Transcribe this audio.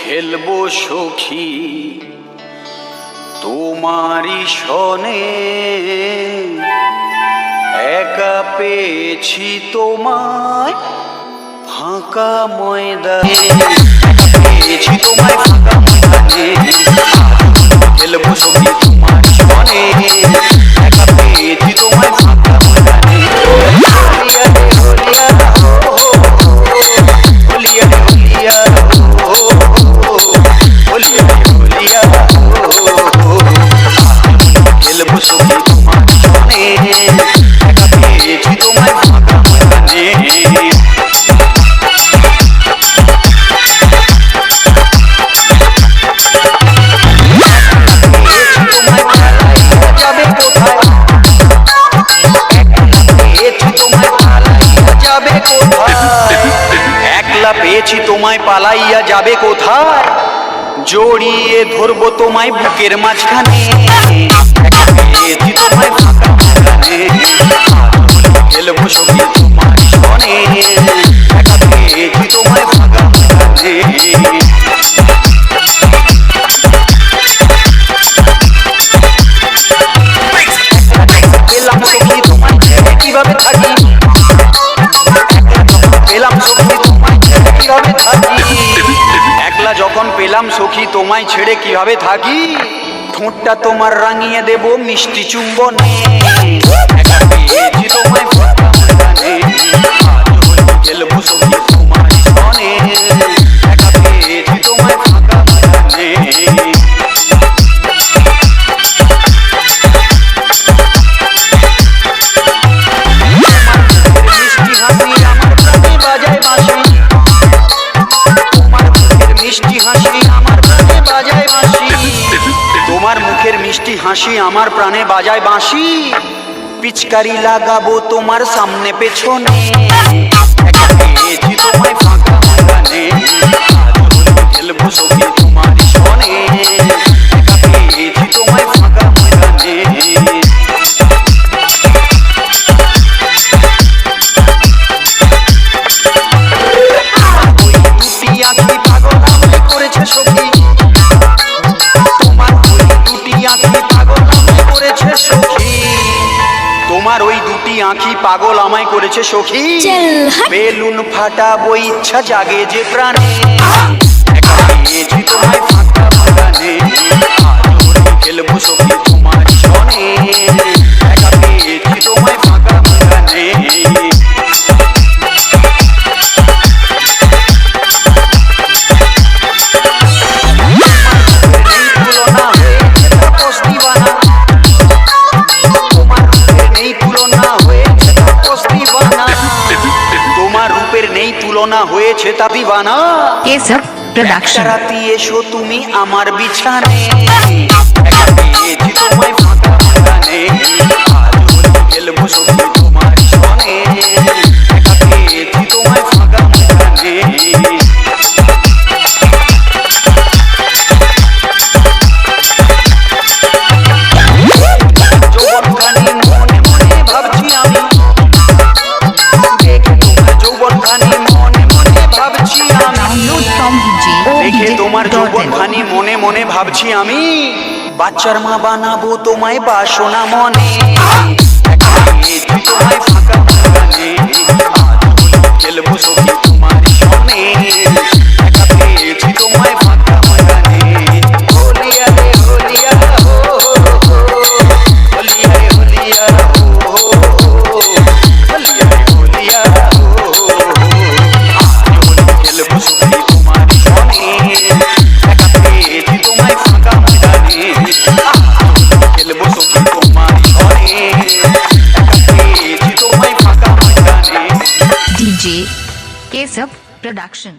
খেলবো সখী তোমারি সনে, একা পেয়েছি তোমায় ফাঁকা ময়দানে, পেয়েছি তোমায় ফাঁকা ময়দানে, খেলবো সখী তোমারি সনে, একা পেয়েছি তোমায় ফাঁকা ময়দানে। পেয়েছি তোমায় পালাইয়া যাবে কোথায়, জড়িয়ে ধরবো তোমায় বুকের মাঝখানে, পেয়েছি তোমায় ফাঁকা ময়দানে, খেলবো সখী তোমার সনে, একা পেয়েছি তোমায় ফাঁকা ময়দানে। পেলাম সখী তোমায় ছেড়ে কিভাবে থাকি, পেলাম সখী তোমায় ছেড়ে কিভাবে থাকি, একলা যখন পেলাম সখী তোমায় ছেড়ে কিভাবে থাকি, ঠোঁটটা তোমার রাঙিয়ে দেব মিষ্টি চুম্বনে, একা পেয়েছি তোমায় ফাঁকা ময়দানে, খেলবো সখী তোমার সনে, একা পেয়েছি তোমায় ফাঁকা ময়দানে। তোমার মুখের মিষ্টি হাসি আমার প্রাণে বাজায় বাঁশি, পিচকারি লাগাবো তোমার সামনে পেছনে, একা পেয়েছি তোমায় ফাঁকা ময়দানে, খেলবো সখী তোমার সনে, একা পেয়েছি তোমায় ফাঁকা ময়দানে। তোমার ওই দুটি আঁখি পাগল আমায় করেছে সখী, বেলুন ফাটাবো ইচ্ছা জাগে যে প্রাণে, একা পেয়েছি তোমায় ফাঁকা ময়দানে, খেলবো সখী তোমার সনে, একা পেয়েছি তোমায় ফাঁকা ময়দানে। তুলনা হয়েছে তা দিবানা, কেসব প্রোডাকশন। রাতে এসো তুমি আমার বিছানে, একা পেয়েছি তোমায় ফাঁকা ময়দানে, খেলবো সখী তোমার সনে, একা পেয়েছি তোমায় ফাঁকা ময়দানে। যৌবনখানি মনে মনে ভাবছি আমি, দেখে তোমার যৌবনখানি দেখে তোমার যৌবনখানি মনে মনে ভাবছি আমি, বাচ্চার মা বানাবো তোমায় বাসনা মনে, একা পেয়েছি তোমায় ফাঁকা ময়দানে, খেলবো সখী তোমার সনে, একা পেয়েছি তোমায় ফাঁকা ময়দানে। হোলিয়া রে হোলিয়া হো, হোলিয়া রে হোলিয়া হো, হোলিয়া রে হোলিয়া হো, খেলবো সখী তোমার সনে, একা পেয়েছি তোমায় ফাঁকা ময়দানে, খেলবো সখী তোমার সনে, একা পেয়েছি তোমায় ফাঁকা ময়দানে। DJ Keshab production.